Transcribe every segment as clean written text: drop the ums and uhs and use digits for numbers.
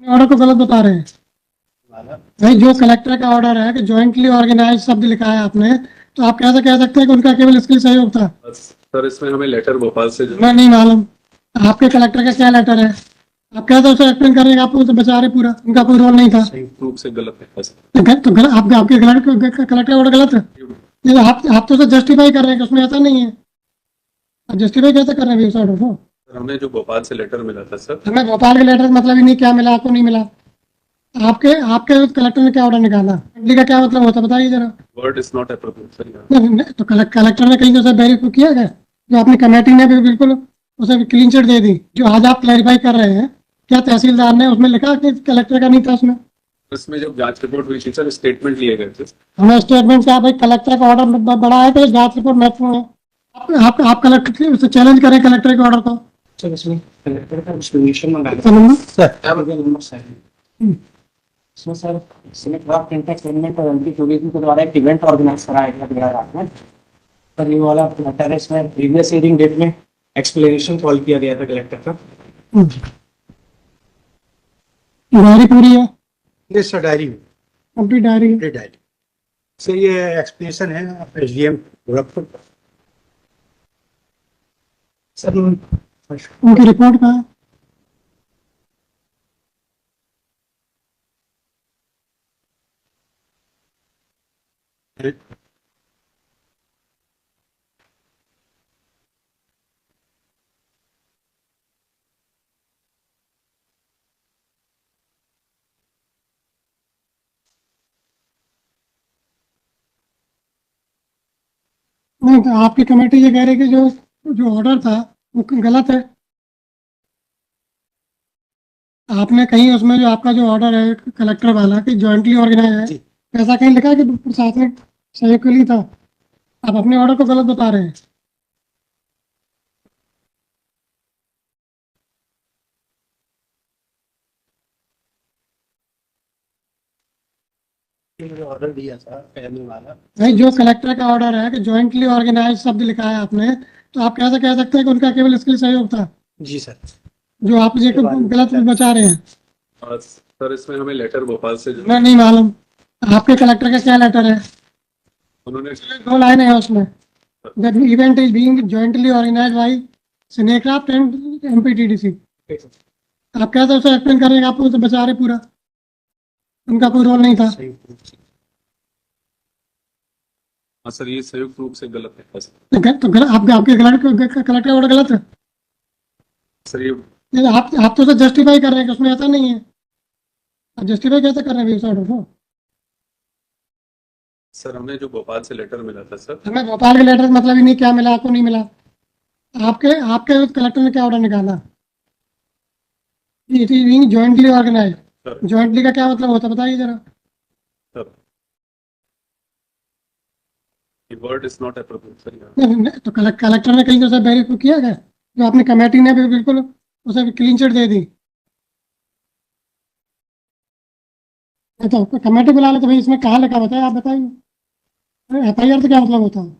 Order को गलत बता रहे हैं भाई। जो कलेक्टर का ऑर्डर है कि जॉइंटली ऑर्गेनाइज शब्द लिखा है आपने, तो आप कैसे कह सकते हैं कि उनका केवल स्किल सहयोग था? सर इसमें हमें लेटर भोपाल से मैं नहीं मालूम आपके कलेक्टर का क्या लेटर है। आप कैसे उसे एक्सप्लेन करेंगे? आप उसे बचा रहे पूरा, उनका कोई रोल नहीं था। संयुक्त रूप से गलत है सर। तो आपके कलेक्टर ऑर्डर गलत है। ये आप तो उसे जस्टिफाई कर रहे हैं कि उसमें ऐसा नहीं है। आप जस्टिफाई कैसे कर रहे हैं उस ऑर्डर को? सर हमें जो भोपाल से लेटर मिला था सर। हमें भोपाल के लेटर मतलब ही नहीं, क्या मिला आपको नहीं मिला। आपके आपके कलेक्टर ने क्या ऑर्डर निकाला, का क्या मतलब होता है बताइए जरा। Word is not appropriate sir यहाँ। तो कलेक्टर ने कहीं उसे वेरीफाई किया गया? जो अपनी कमेटी ने भी बिल्कुल उसे क्लीन चिट दे दी। जो आज आप क्लैरिफाई कर रहे हैं, क्या तहसीलदार ने उसमें लिखा कि कलेक्टर का नहीं था उसमें? इसमें जब जांच रिपोर्ट हुई थी सर, स्टेटमेंट लिए गए थे। हमें स्टेटमेंट क्या भाई, कलेक्टर का ऑर्डर बड़ा है तो जांच रिपोर्ट महत्वपूर्ण है। आप कलेक्टर उसे चैलेंज करें कलेक्टर के ऑर्डर को। सर इसमें कलेक्टर का एक्सप्लेनेशन मंगाया तो नंबर सर, क्या बदल नंबर सर इसमें sir select draft Intex payment और एमपी टूरिज्म के द्वारा एक इवेंट ऑर्गेनाइज कराया गया रात में। सर ये वाला मैटर है, इसमें प्रीवियस हियरिंग डेट में एक्सप्लेनेशन कॉल किया गया था कलेक्टर का। डायरी पूरी है? यस सर, डायरी अपनी डायरी है। डायरी सर, ये एक्सप्लेनेशन है एसडीएम गोरखपुर। सर उनकी रिपोर्ट कहाँ है? नहीं, तो आपकी कमेटी ये कह रही है कि जो जो ऑर्डर था वो गलत है। आपने कहीं उसमें जो आपका जो ऑर्डर है कलेक्टर वाला कि जॉइंटली ऑर्गेनाइज है, ऐसा कहीं लिखा है कि प्रशासनिक सहयोग के लिए था? आप अपने ऑर्डर को गलत बता रहे हैं। ऑर्डर दिया था पहले वाला। भाई जो कलेक्टर का ऑर्डर है कि जॉइंटली ऑर्गेनाइज शब्द लिखा है आपने, तो आप कैसे कह सकते हैं कि उनका केवल स्किल सहयोग था? जी सर। जो आप ये गलत बचा रहे हैं। सर इसमें हमें लेटर भोपाल से मैं नहीं मालूम आपके कलेक्टर का क्या लेटर है। उन्होंने दो लाइनें हैं उसमें। That event is being jointly organised by Cinecraft and MPTDC. आप कैसे उसे एक्सप्लेन करेंगे? आप उसे बचा रहे पूरा, उनका कोई रोल नहीं था। हाँ सर, ये संयुक्त रूप से गलत है सर। तो आपके कलेक्टर ऑर्डर गलत है। सर ये आप तो उसे जस्टिफाई कर रहे हैं कि उसमें ऐसा नहीं है। आप जस्टिफाई कैसे कर रहे हैं उस ऑर्डर को? सर हमें जो भोपाल से लेटर मिला था सर। हमें भोपाल के लेटर मतलब ही नहीं, क्या मिला आपको नहीं मिला। आपके आपके कलेक्टर ने क्या ऑर्डर निकाला? It is being jointly organised. Jointly का क्या मतलब होता है बताइए जरा। सर ये word is not appropriate sir यहाँ। तो कलेक्टर ने कहीं उसे वेरीफाई किया गया? जो अपनी कमेटी ने भी बिल्कुल उसे क्लीन चिट दे दी। तो कमेटी बुला ले तो भाई इसमें कहाँ लिखा बताया, आप बताइए। एफआईआर तो क्या मतलब होता है?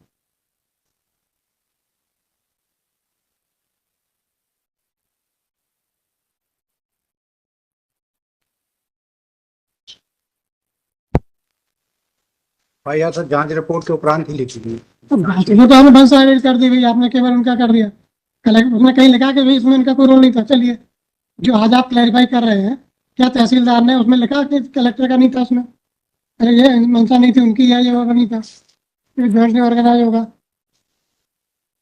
भाई सर, जांच रिपोर्ट के उपरांत ही लिखी थी। तो वो तो हमें बंद साइड कर दी भाई आपने, केवल उनका कर दिया। कलेक्टर उसने कहीं लिखा कि भाई इसमें इनका कोई रोल नहीं था। चलिए, जो आज आप क्लैरिफाई कर रहे हैं, क्या तहसीलदार ने उसमें लिखा कि कलेक्टर का नहीं था उसमें? अरे ये मंशा नहीं थी उनकी, है ये नहीं था, ये जॉइंटली ऑर्गेनाइज होगा।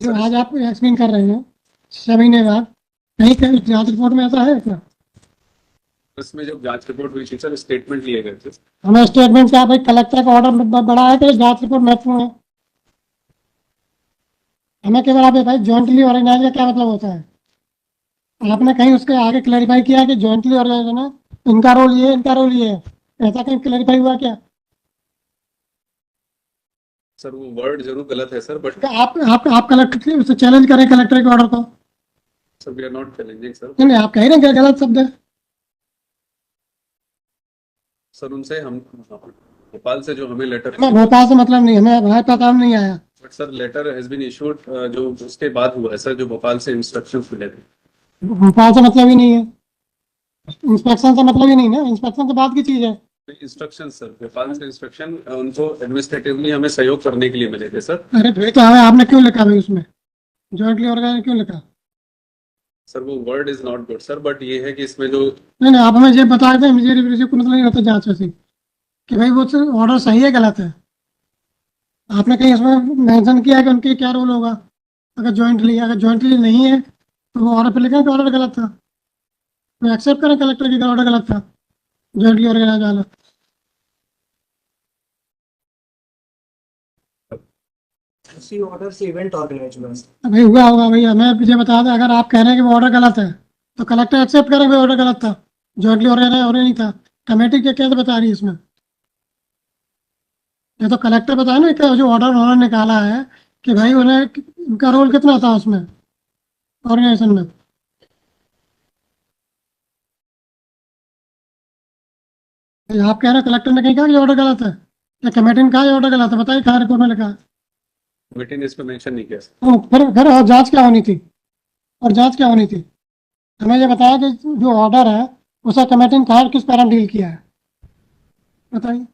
जो आज आप एक्सप्लेन कर रहे हैं 6 महीने बाद, कहीं कहीं जांच रिपोर्ट में ऐसा है क्या? इसमें जब जांच रिपोर्ट हुई थी सर, स्टेटमेंट लिए गए थे। हमें स्टेटमेंट क्या भाई, कलेक्टर का ऑर्डर बड़ा है तो जांच रिपोर्ट महत्वपूर्ण है। हमें केवल आप भाई जॉइंटली ऑर्गेनाइज का क्या मतलब होता है? आपने कहीं उसके आगे क्लैरिफाई किया कि जॉइंटली ऑर्गेनाइज है, इनका रोल ये, इनका रोल ये है, ऐसा कहीं क्लैरिफाई हुआ क्या? सर वो वर्ड जरूर गलत है सर, बट आप कलेक्टर उसे चैलेंज करें कलेक्टर के ऑर्डर को। Sir we are not challenging sir. नहीं, आप कह रहे हैं क्या गलत शब्द है? सर उनसे हम भोपाल से जो हमें लेटर, हमें भोपाल से मतलब नहीं, हमें हमारे पास काम नहीं आया। But sir letter has been issued, जो उसके बाद हुआ है सर, जो भोपाल से इंस्ट्रक्शंस मिले थे। भोपाल से मतलब ही नहीं है। इंस्पेक्शन से मतलब ही नहीं ना, इंस्पेक्शन तो बात की चीज है। इंस्ट्रक्शन सर, व्यापार से इंस्ट्रक्शन उनको एडमिनिस्ट्रेटिवली हमें सहयोग करने के लिए मिले थे सर। अरे भाई तो हमें आपने क्यों लिखा भाई उसमें, जॉइंटली ऑर्गेनाइज क्यों लिखा? सर वो word is not good sir, but ये है कि इसमें जो नहीं नहीं, आप हमें ये बताए थे, मुझे रिव्यू को मतलब नहीं होता जांच ऐसी कि भाई वो ऑर्डर सही है गलत है। आपने कहीं इसमें मेंशन किया है कि उनकी क्या रोल होगा अगर जॉइंटली नहीं है तो वो ऑर्डर पे लिखा कि ऑर्डर गलत था, तो एक्सेप्ट करें कलेक्टर की ऑर्डर गलत था जॉइंटली ऑर्गेनाइज वाला। उसी ऑर्डर से इवेंट ऑर्गेनाइज हुआ है। भाई हुआ होगा भाई, हमें मुझे बता दें, अगर आप कह रहे हैं कि वो ऑर्डर गलत है तो कलेक्टर एक्सेप्ट करें भाई ऑर्डर गलत था, जॉइंटली ऑर्गेनाइज ऑर्डर नहीं था। कमेटी क्या कैसे बता रही है इसमें? ये तो कलेक्टर बताए ना कि जो ऑर्डर उन्होंने निकाला है कि भाई उन्हें उनका रोल कितना था उसमें ऑर्गेनाइजेशन में। भाई आप कह रहे हैं कलेक्टर ने कहीं कहा कि ऑर्डर गलत है, या कमेटी ने कहा ये ऑर्डर गलत है? बताइए कहाँ रिपोर्ट में लिखा है? कमेटी ने इस पर मेंशन नहीं किया सर। तो फिर और जांच क्या होनी थी, और जांच क्या होनी थी? हमें ये बताया कि जो ऑर्डर है उसे कमेटी ने कहा किस पैरा डील किया है, बताइए।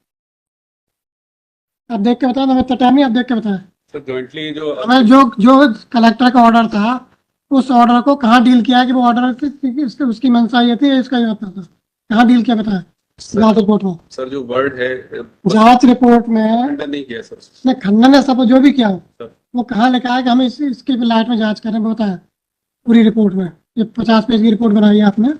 आप देख के बताएं, हमें तो टाइम नहीं, आप देख के बताएं सर जॉइंटली जो हमें जो जो कलेक्टर का ऑर्डर था उस ऑर्डर को कहाँ डील किया है कि वो ऑर्डर उसकी मंशा ये थी, इसका ये होता था, कहाँ डील किया बताएं जांच रिपोर्ट में। सर जो वर्ड है जांच रिपोर्ट में खंडन नहीं किया सर। उसने खंडन है सब जो भी किया हो, सर वो कहाँ लिखा है कि हम इसकी लाइट में जांच करें, वो बताया पूरी रिपोर्ट में। ये 50 पेज की रिपोर्ट बनाई है आपने,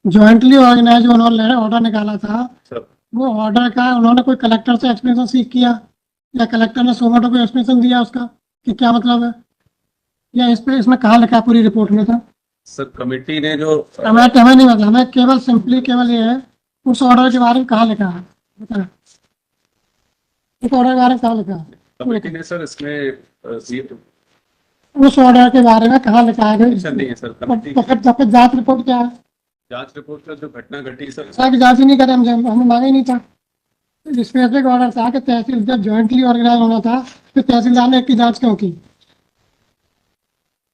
जॉइंटली ऑर्गेनाइज उन्होंने ऑर्डर निकाला था, सर वो ऑर्डर का उन्होंने कोई कलेक्टर से एक्सप्लेनेशन सीख किया, या कलेक्टर ने सोमोटो को एक्सप्लेनेशन दिया उसका कि क्या मतलब है, या इस पे इसमें कहाँ लिखा है पूरी रिपोर्ट में था? सर कमेटी ने जो हमें हमें नहीं मतलब, हमें केवल सिंपली केवल ये है उस ऑर्डर के बारे में कहाँ लिखा है बताएं, उस ऑर्डर के बारे में कहाँ लिखा है? कमेटी ने सर इसमें ये उस ऑर्डर के बारे में कहाँ लिखा है? मेंशन नहीं है सर। कमेटी तो फिर जांच रिपोर्ट क्या है? जांच रिपोर्ट का जो घटना घटी सर, सारा की जांच ही नहीं करे, हमें मांगा ही नहीं था। स्पेसिफिक ऑर्डर था कि तहसील जब जॉइंटली ऑर्गेनाइज होना था तो तहसीलदार ने एक की जांच क्यों की?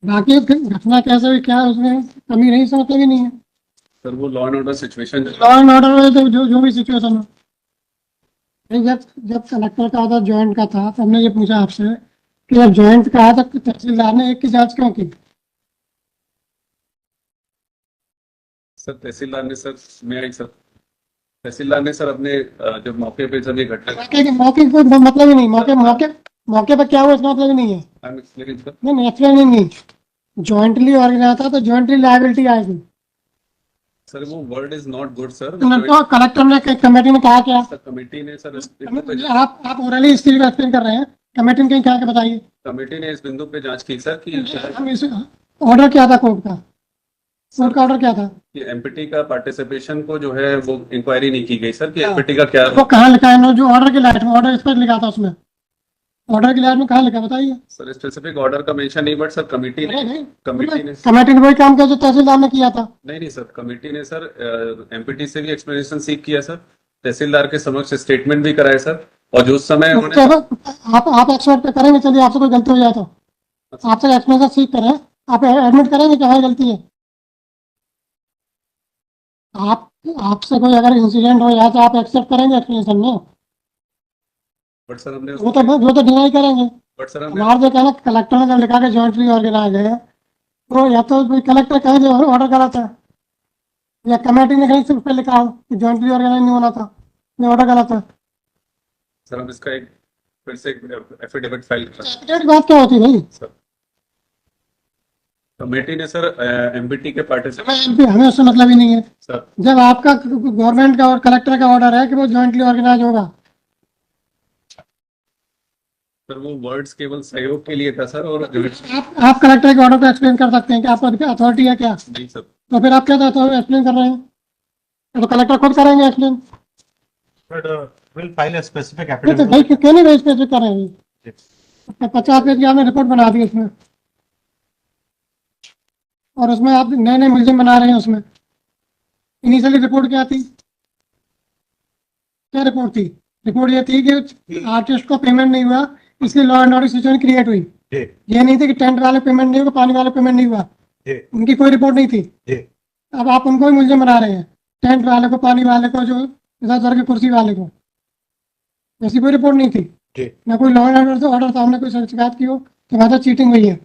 बाकी घटना कैसे हुई क्या उसमें कमी नहीं, इसका मतलब ही नहीं है। सर वो law and order situation law and order में तो जो भी सिचुएशन हो, नहीं, जब जब कलेक्टर का ऑर्डर ज्वाइंट का था तो हमने ये पूछा आपसे कि जब ज्वाइंट का था तो तहसीलदार ने एक की जांच क्यों की? सर तहसीलदार ने सर तहसीलदार ने सर अपने जब मौके पे जब ये घटना मौके को मतलब ही नहीं, मौके पर क्या हुआ इसका मतलब ही नहीं है। I am explaining sir. नहीं एक्सप्लेन नहीं, जॉइंटली ऑर्गेनाइज था तो जॉइंटली लायबिलिटी आएगी। सर वो word is not good sir. तो कलेक्टर ने कमेटी ने कहा क्या? सर कमेटी ने सर आप ओरली इस चीज को एक्सप्लेन कर रहे हैं, कमेटी ने कहीं कहा के बताइए। कमेटी ने इस बिंदु पे जांच की सर कि हम इस ऑर्डर क्या था कोर्ट का ऑर्डर क्या था? एमपीटी का पार्टिसिपेशन को जो है वो इंक्वायरी नहीं की गई सर कि एमपीटी का क्या वो कहाँ लिखा है? जो ऑर्डर की लाइट में ऑर्डर इस पर लिखा था, उसमें ऑर्डर की लाइट में कहाँ लिखा बताइए? सर स्पेसिफिक ऑर्डर का मेंशन नहीं, बट सर कमेटी ने कमेटी ने वही काम किया जो तहसीलदार ने किया था। नहीं सर, कमेटी ने सर एमपीटी से भी एक्सप्लेनेशन सीख किया सर, तहसीलदार के समक्ष स्टेटमेंट भी कराए सर, और जो उस समय उन्होंने आप एक्सपेक्ट करेंगे, चलिए आपसे कोई गलती हो जाए तो आपसे एक्सप्लेनेशन सीख करें, आप एडमिट करेंगे कि हमारी गलती है? आपसे कोई अगर इंसिडेंट हो जाए तो आप एक्सेप्ट करेंगे एक्सप्लेनेशन में? बट सर हमने वो तो डिनाई करेंगे। बट सर हमने हमारे जो कहना कलेक्टर ने जब लिखा के जॉइंटली ऑर्गेनाइज है, तो या तो कलेक्टर कहे जो ऑर्डर गलत है, या कमेटी ने कहीं से उस पर लिखा हो कि जॉइंटली ऑर्गेनाइज नहीं होना था, ये ऑर्डर गलत है। सर हम इसका एक फिर से एफिडेविट फाइल करा एफिडेविट बात क्या होती है भाई? सर। कमेटी ने सर एमपीटी के पार्टिसिपेट हमें उससे मतलब ही नहीं है सर। जब आपका गवर्नमेंट का और कलेक्टर का ऑर्डर है कि वो जॉइंटली ऑर्गेनाइज होगा। सर वो वर्ड्स केवल सहयोग के लिए था सर, और आप कलेक्टर के ऑर्डर को एक्सप्लेन कर सकते हैं कि आपका अथॉरिटी है क्या? नहीं सर। तो फिर आप क्या एक्सप्लेन कर रहे हैं? तो कलेक्टर खुद करेंगे explain. We'll file a specific तो affidavit. भाई क्यों नहीं भाई स्पेसिफिक कर रहे हैं? 50 पेज की आपने रिपोर्ट बना दी उसमें, और उसमें आप नए नए मुलजिम बना रहे हैं उसमें। इनिशियली रिपोर्ट क्या थी? क्या रिपोर्ट थी? रिपोर्ट ये थी कि आर्टिस्ट को पेमेंट नहीं हुआ इसलिए law and order situation create हुई। जी ये नहीं थी कि टेंट वाले पेमेंट नहीं हुआ, पानी वाले पेमेंट नहीं हुआ। जी उनकी कोई रिपोर्ट नहीं थी। जी अब आप उनको ही मुलजिम बना रहे हैं, टेंट वाले को, पानी वाले को, जो इधर उधर की कुर्सी वाले को। ऐसी कोई रिपोर्ट नहीं थी जी। ना, कोई लॉ एंड ऑर्डर था, हमने कोई शिकायत की हो कि वहाँ चीटिंग हुई है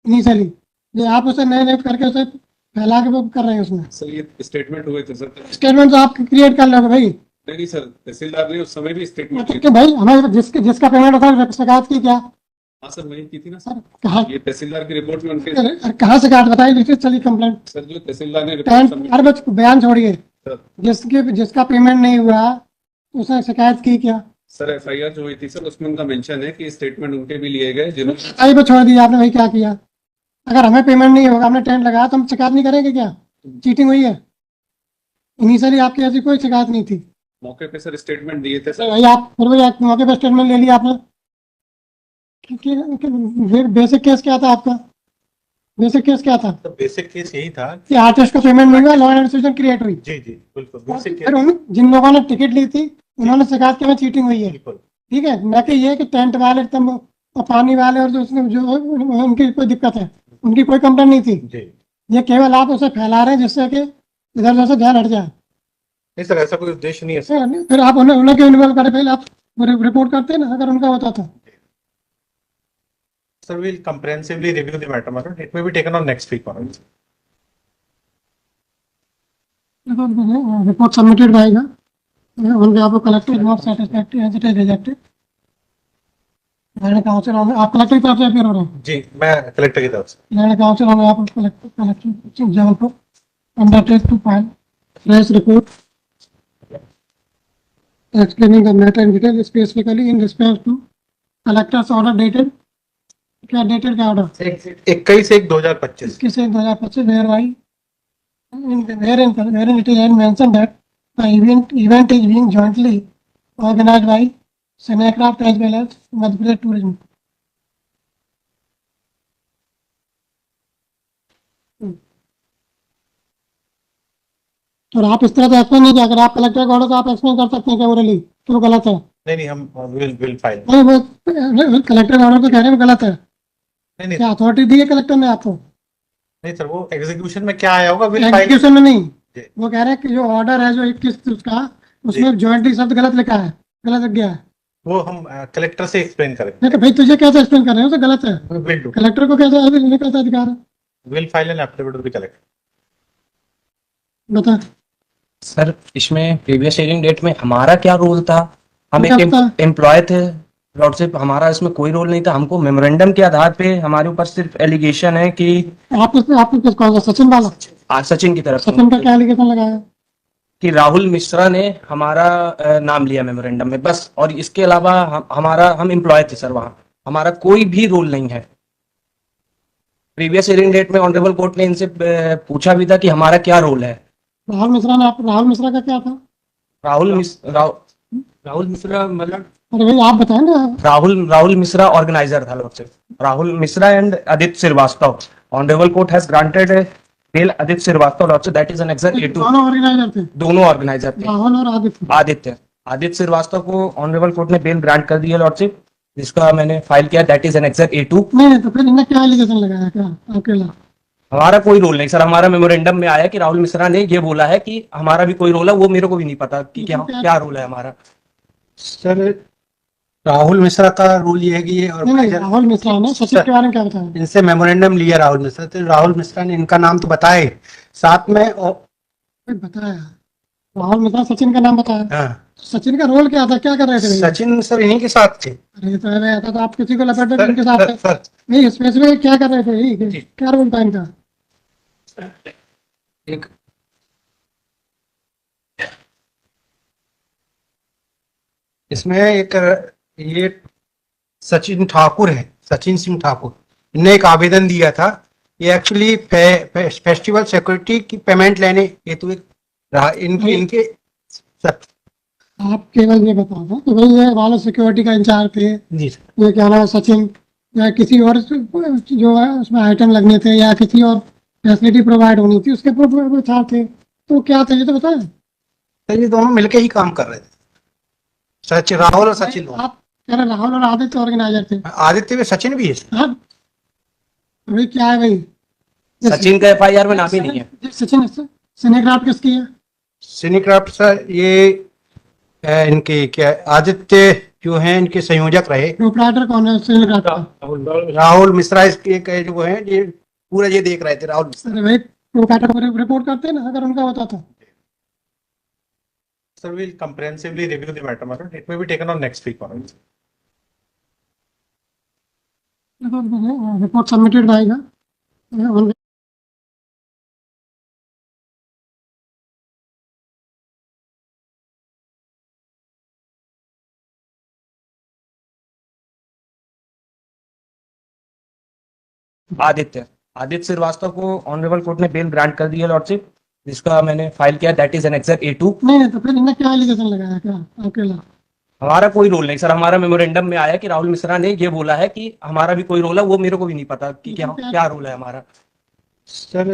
इनिशियली। ये आप उसे नए नए करके उसे फैला के वो कर रहे हैं उसमें। सर ये स्टेटमेंट हुए थे सर। स्टेटमेंट तो आप क्रिएट कर लोगे भाई। नहीं सर, तहसीलदार ने उस समय भी स्टेटमेंट तो भाई हमें जिसका पेमेंट होता है शिकायत की क्या? हाँ सर वही की थी ना सर। सर कहाँ, ये तहसीलदार की रिपोर्ट में उनके कहाँ शिकायत बताइए, लिखित चली कंप्लेंट। सर जो तहसीलदार ने टेंट रिपोर्ट सबमिट हर बच बयान छोड़िए, सर जिसका पेमेंट नहीं हुआ उसने शिकायत की क्या? सर एफआईआर जो हुई थी सर उसमें उनका मेंशन है कि स्टेटमेंट उनके भी लिए गए जिन्होंने आई पे छोड़ दिया आपने, भाई क्या किया? अगर हमें पेमेंट नहीं होगा, हमने टेंट लगाया, तो हम शिकायत नहीं करेंगे क्या? चीटिंग हुई है? इनिशियली आपकी ऐसी कोई शिकायत नहीं थी। मौके पे सर स्टेटमेंट दिए थे तो सर। भाई आप फिर भी आप मौके पर स्टेटमेंट ले लिया आपने। बेसिक केस क्या था आपका? बेसिक केस क्या था तो बेसिक केस यही था। कि आर्टिस्ट को पेमेंट नहीं हुआ, लॉ एंड सिचुएशन क्रिएट हुई। जी जी बिल्कुल बेसिक फिर जिन लोगों ने टिकट ली थी उन्होंने शिकायत की हमें चीटिंग हुई है, बिल्कुल। ठीक है। न कि ये कि टेंट वाले एकदम और पानी वाले और जो उसमें जो उनकी कोई दिक्कत है, उनकी कोई कंप्लेंट नहीं थी। जी ये केवल आप उसे फैला रहे हैं जिससे कि इधर उधर से ध्यान हट जाए। नहीं सर, ऐसा कोई उद्देश्य नहीं है सर। फिर आप उन्हें क्यों इन्वॉल्व करें? पहले आप रिपोर्ट करते ना, अगर उनका होता तो। Sir, we'll comprehensively review the matter. Madam. It may be taken on next week. Madam. Report submitted रहेगा on behalf of collector, not satisfactory as it is rejected. Land council आप कलेक्टर की तरफ से अपियर हो रहे हैं। जी, मैं collector की तरफ से। Land council on behalf of collector Jabalpur undertake to file fresh report explaining the matter in detail, specifically in response to collector's order dated, क्या dated क्या order? 21/1/2025। किस 2025 wherein it is mentioned that the event is being jointly organized by Cinecraft as well as Madhya Pradesh Tourism. और आप इस तरह से explain नहीं किया, अगर आप कलेक्टर का ऑर्डर तो आप एक्सप्लेन कर सकते हैं क्या ओरली, तो वो गलत है। नहीं हम विल फाइल। नहीं वो कलेक्टर का ऑर्डर तो कह रहे हैं गलत है। नहीं क्या अथॉरिटी दी है कलेक्टर ने आपको? नहीं सर, वो एग्जीक्यूशन में क्या आया होगा विल फाइल। एग्जीक्यूशन में नहीं, वो कह रहे हैं कि जो ऑर्डर है जो 21 उसका, उसमें जॉइंटली शब्द गलत लिखा है, गलत लग गया है। वो हम कलेक्टर से एक्सप्लेन करेंगे। नहीं तो भाई तुझे कैसे एक्सप्लेन कर रहे हो, तो गलत है। Will do. कलेक्टर को कैसे लिखने का अधिकार है? Will file an affidavit with the collector. बता। सर इसमें प्रीवियस हियरिंग डेट में हमारा क्या रोल था? हम क्या एक था? एम्प्लॉय थे लॉर्डशिप, हमारा इसमें कोई रोल नहीं था। हमको मेमोरेंडम के आधार पे हमारे ऊपर सिर्फ एलिगेशन है कि आपने कौन सा सचिन वाला? आज सचिन की तरफ सचिन का से क्या एलिगेशन लगाया? कि राहुल मिश्रा ने हमारा नाम लिया मेमोरेंडम में, बस। और इसके अलावा हम एम्प्लॉय थे सर, वहाँ हमारा कोई भी रोल नहीं है। प्रीवियस हियरिंग डेट में ऑनरेबल कोर्ट ने इनसे पूछा भी था कि हमारा क्या रोल है। राहुल मिश्रा का क्या था? राहुल मिश्रा मतलब अरे भाई आप बताएं ना। राहुल मिश्रा ऑर्गेनाइजर था lordship. Rahul Mishra and Aditya Shrivastava. Honourable court has granted bail Aditya Shrivastava lordship, that is an exact A2। दोनों ऑर्गेनाइजर थे, दोनों ऑर्गेनाइजर थे। राहुल और आदित्य श्रीवास्तव को ऑनरेबल कोर्ट ने बेल ग्रांट कर दी है लॉर्डशिप, जिसका मैंने फाइल किया, that is an exact A2। नहीं तो फिर इन्हें क्या एलिगेशन लगाया क्या आपके खिलाफ? हमारा कोई रोल नहीं सर। हमारा मेमोरेंडम में आया कि राहुल मिश्रा ने ये बोला है कि हमारा भी कोई रोल है, वो मेरे को भी नहीं पता कि क्या रोल है हमारा। सर राहुल मिश्रा का रूल ये है कि ये नहीं, राहुल मिश्रा ने सचिन के बारे में क्या बताया? इनसे मेमोरेंडम लिया राहुल मिश्रा, तो राहुल मिश्रा ने इनका नाम तो बताए साथ में और बताया राहुल मिश्रा सचिन का नाम बताया। हाँ, सचिन का रोल क्या था, क्या कर रहे थे भैया? सचिन सर इन्हीं के साथ थे। अरे तो अरे ऐसा तो आप किसी को लपेट दो इनके साथ सर, है। सर, नहीं स्पेसिफिक क्या कर रहे थे ये? क्या रोल था इनका? एक इसमें एक ये सचिन ठाकुर है, सचिन सिंह ठाकुर, इन्हें एक आवेदन दिया था। ये एक्चुअली फेस्टिवल सिक्योरिटी की पेमेंट लेने हेतु इनके सर, आप केवल ये बता दो कि भाई ये वाले सिक्योरिटी का इंचार्ज थे, जी सर। ये क्या नाम है सचिन, या किसी और जो है उसमें आइटम लगने थे या किसी और फैसिलिटी प्रोवाइड होनी थी उसके ऊपर थे, तो क्या था ये तो बताएं। सर ये दोनों मिलके ही काम कर रहे थे, सचिन राहुल और सचिन दोनों। आप कह रहे राहुल और आदित्य ऑर्गेनाइजर थे? आदित्य में सचिन भी है। हाँ भाई क्या है भाई? सचिन का FIR में नाम ही नहीं है। सचिन सिनेक्राफ्ट किसकी है? सिनेक्राफ्ट सर ये इनके क्या आदित्य जो हैं इनके संयोजक रहे। प्रोपराइटर कौन है सिनेक्राफ्ट का? राहुल मिश्रा इसके जो है ये पूरा ये देख रहे थे राहुल मिश्रा। अरे भाई प्रोपराइटर को रिपोर्ट करते ना अगर उनका होता तो। Sir, we'll comprehensively review the matter, madam. It may be taken on next week, madam. Report submitted आएगा। आदित्य आदित्य श्रीवास्तव को ऑनरेबल कोर्ट ने बेल ग्रांट कर दी है लॉर्डशिप, जिसका मैंने फाइल किया, दैट इज एनेक्सर A2। नहीं तो फिर इन्हें क्या एलिगेशन लगाया क्या आपके खिलाफ? हमारा कोई रोल नहीं सर। हमारा मेमोरेंडम में आया कि राहुल मिश्रा ने ये बोला है कि हमारा भी कोई रोल है, वो मेरे को भी नहीं पता कि क्या रोल है हमारा। सर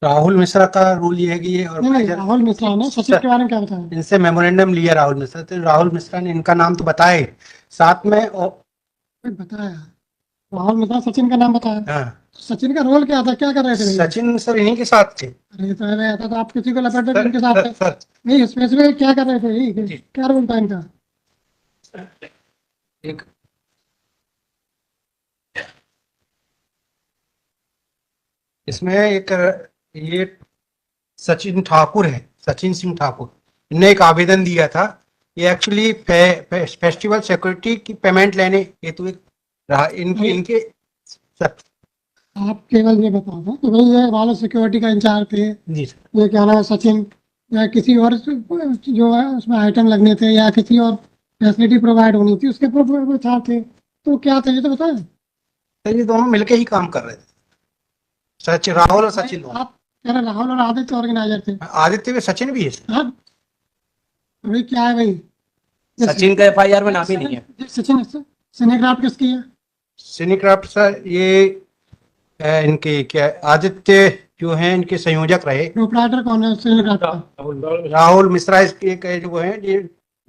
राहुल मिश्रा का रूल ये है कि ये नहीं राहुल मिश्रा ने सचिन के बारे में क्या बताया? इनसे मेमोरेंडम लिया राहुल मिश्रा, तो राहुल मिश्रा ने इनका नाम तो बताए साथ में बताया राहुल मिश्रा सचिन का नाम बताया। हाँ सचिन का रोल क्या था, क्या कर रहे थे भैया? सचिन सर इन्हीं के साथ थे। अरे तो अरे ऐसा तो आप किसी को लपेट दो इनके साथ थे। सर नहीं स्पेसिफिक क्या कर रहे थे ये? क्या रोल था इनका? एक इसमें एक ये सचिन ठाकुर है, सचिन सिंह ठाकुर, इन्होंने एक आवेदन दिया था। ये एक्चुअली फेस्टिवल सिक्योरिटी की पेमेंट लेने हेतु एक इनके सर आप केवल ये बताओ ना कि भाई ये वाला सिक्योरिटी का इंचार्ज थे, जी ये क्या नाम है सचिन, या किसी और जो है उसमें आइटम लगने थे या किसी और फैसिलिटी प्रोवाइड होनी थी उसके चार थे, तो क्या थे ये तो बताएं। सर ये दोनों मिलके ही काम कर रहे थे, सचिन राहुल और सचिन दोनों। आप कह रहे राहुल और आदित्य ऑर्गेनाइजर थे? आदित्य में सचिन भी है सर। हाँ भाई क्या है भाई? सचिन का FIR में नाम ही नहीं है। सचिन सिनेक्राफ्ट किसकी है? सिनेक्राफ्ट सर ये इनके क्या आदित्य जो हैं इनके संयोजक रहे। प्रोपराइटर कौन है सिनेक्राफ्ट का? राहुल मिश्रा इसके जो है ये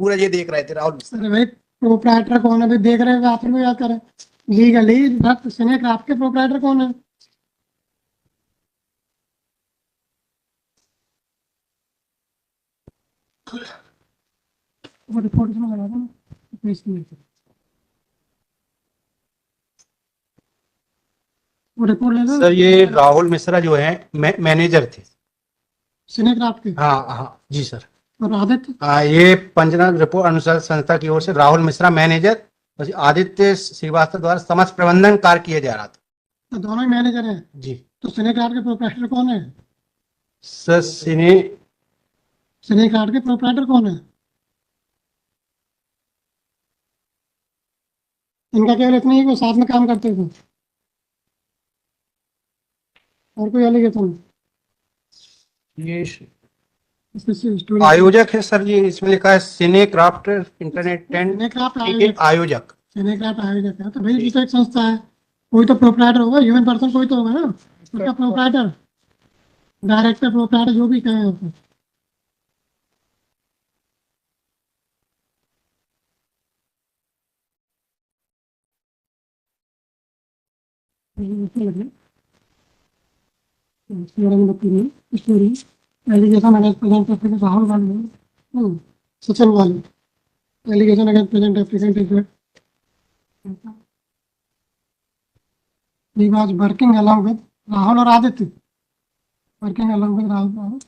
पूरा ये देख रहे थे राहुल मिश्रा। अरे भाई प्रोपराइटर कौन है भाई? देख रहे हैं आप लोग याद करें लीगली सिनेक्राफ्ट के प्रोपराइटर कौन है? वो रिपोर्ट में लगा दो ना, वो रिपोर्ट ले लो। सर ये राहुल मिश्रा जो है मैनेजर थे सिनेक्राफ्ट के। हाँ हाँ जी सर। और आदित्य? हाँ ये पंचनाथ रिपोर्ट अनुसार संस्था की ओर से राहुल मिश्रा मैनेजर और आदित्य श्रीवास्तव द्वारा समस्त प्रबंधन कार्य किया जा रहा था। तो दोनों ही मैनेजर हैं। जी तो सिनेक्राफ्ट के प्रोपराइटर कौन है? सर सिनेक्राफ्ट के प्रोपराइटर कौन है? इनका केवल इतना ही वो साथ में काम करते थे और कोई एलिगेशन? ये स्टोरी आयोजक है सर, ये इसमें लिखा है सिनेक्राफ्ट इंटरनेट सिनेक्राफ्ट आयोजक। सिनेक्राफ्ट आयोजक है तो भाई ये तो एक संस्था है, कोई तो प्रोपराइटर होगा, ह्यूमन पर्सन कोई तो होगा ना उसका प्रोपराइटर, डायरेक्टर प्रोपराइटर जो भी कहें उसको। Story allegation against present applicant Rahul Gandhi, Sachin वाली allegation against present applicant is he was working along with Rahul और Aditya, working along with Rahul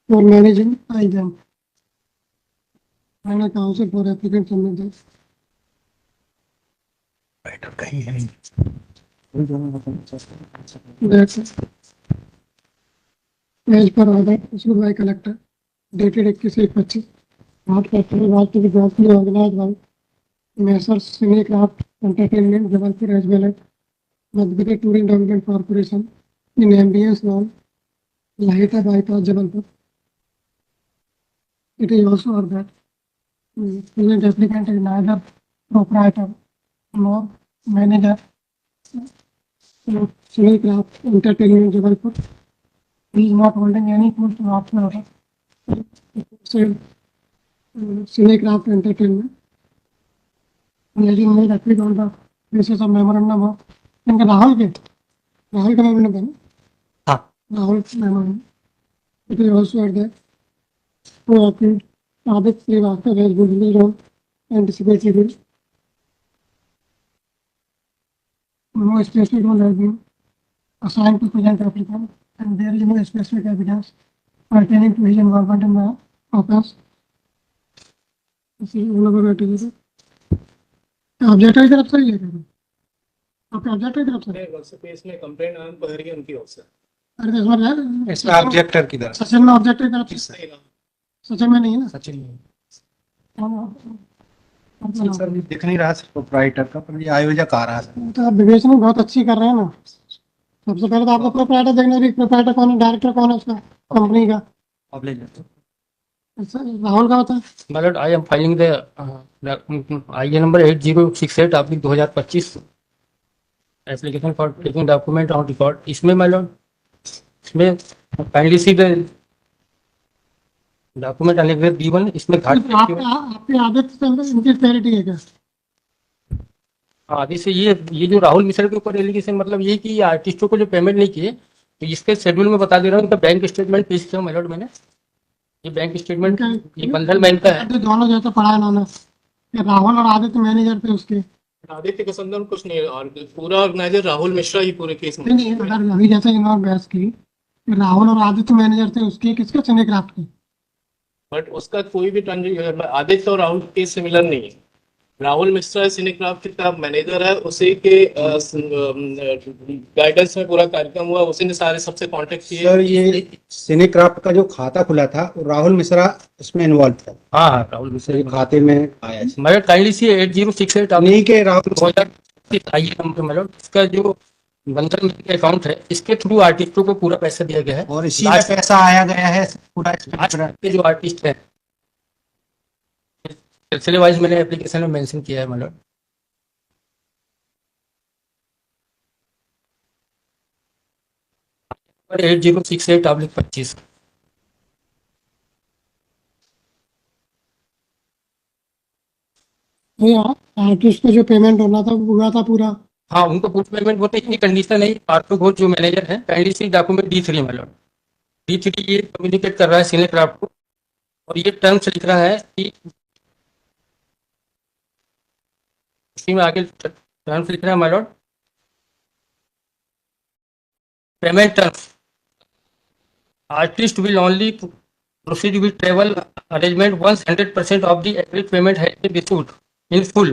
for managing IJM and a council for applicant submitted. कहीं है नहीं। That's as per order issued by collector dated 21/25 not factory was to be jointly organized by Messrs Cinecraft Entertainment Jabalpur as well as Madhya Touring Development Corporation in ambience known Lahita Bypass Jabalpur. It is also ordered that present applicant is neither proprietor nor manager Cinecraft Entertainment Jabalpur. He is not holding any post or option order. Cinecraft Entertainment lady made agreed on the basis of memorandum of इनका राहुल का memorandum है ना? हाँ Rahul memorandum it is also at that who appeared Adit Srivastava has been released on anticipated bail. No specific role has been assigned to present applicant and there is no specific evidence pertaining to his involvement in the offence. इसी उन लोगों का TV objective की तरफ से ही है क्या? आपके ऑब्जेक्टिव की तरफ से? केस में कंप्लेंट आन पर रही है उनकी ओर से। अरे तो इसमें इसमें ऑब्जेक्टर की तरफ सचिन में ऑब्जेक्टिव की तरफ से सचिन में नहीं है ना? सचिन कौन- सर दिख नहीं रहा प्रोप्राइटर का, पर ये आयोजक आ रहा है। तो आप विवेचना बहुत अच्छी कर रहे हैं ना। सबसे पहले तो आपको प्रोप्राइटर देखना भी, प्रोप्राइटर कौन है, डायरेक्टर कौन है उसका कंपनी का। अच्छा, राहुल का होता है। My lord, I am filing the IA number 8068/2025 application for taking document on record. इसमें my lord, इसमें kindly see the document annexure B1, इसमें घाट आपके आदत से अंदर इनकी क्लैरिटी है क्या? आगे से ये जो राहुल मिश्रा के ऊपर एलिगेशन, मतलब ये कि आर्टिस्टों को जो पेमेंट नहीं किए, तो इसके शेड्यूल में बता दे रहा हूँ, इनका बैंक स्टेटमेंट पेश किया my lord मैंने। ये बैंक स्टेटमेंट ये बंधन बैंक का है। तो दोनों जैसे पढ़ा इन्होंने, ये राहुल और आदित्य मैनेजर थे उसके। आदित्य के संदर्भ कुछ नहीं, और पूरा ऑर्गेनाइजर राहुल मिश्रा ही पूरे केस में। नहीं, अगर अभी जैसे इन्होंने बहस की, राहुल और आदित्य मैनेजर थे उसके, किसके सिनेक्राफ्ट के? बट उसका कोई भी ट्रांजेक्शन आदित्य और राहुल के सिमिलर नहीं है। राहुल मिश्रा सिनेक्राफ्ट का मैनेजर है, उसी के गाइडेंस में पूरा कार्यक्रम हुआ, उसी ने सारे सबसे कांटेक्ट किए। सर ये सिनेक्राफ्ट का जो खाता खुला था, वो राहुल मिश्रा इसमें इन्वॉल्व था। हाँ राहुल मिश्रा ये खाते में आया है। मैडम काइंडली सी 8068 नहीं के राहुल 2025 आइए नंबर मैडम, इसका जो बंधन बैंक का अकाउंट है, इसके थ्रू आर्टिस्टों को पूरा पैसा दिया गया है। और इसी में पैसा आया गया है पूरा। आज के जो आर्टिस्ट है सिलसिले वाइज मैंने एप्लीकेशन में मेंशन किया है मैडम। पर 8068/25 ये आर्टिस्ट का जो पेमेंट होना था वो हुआ था पूरा। हाँ उनको पूरा पेमेंट होता है, इतनी कंडीशन है। पार्थो घोष जो मैनेजर है, काइंडली सी डॉक्यूमेंट D3 मैडम। D3 ये कम्युनिकेट कर रहा है सिनेक्राफ्ट को, और ये टर्म्स लिख रहा है कि इसी में आगे टर्म्स लिख रहा है madam, payment terms artist will only proceed with travel arrangement once 100% of the agreed payment has been received in full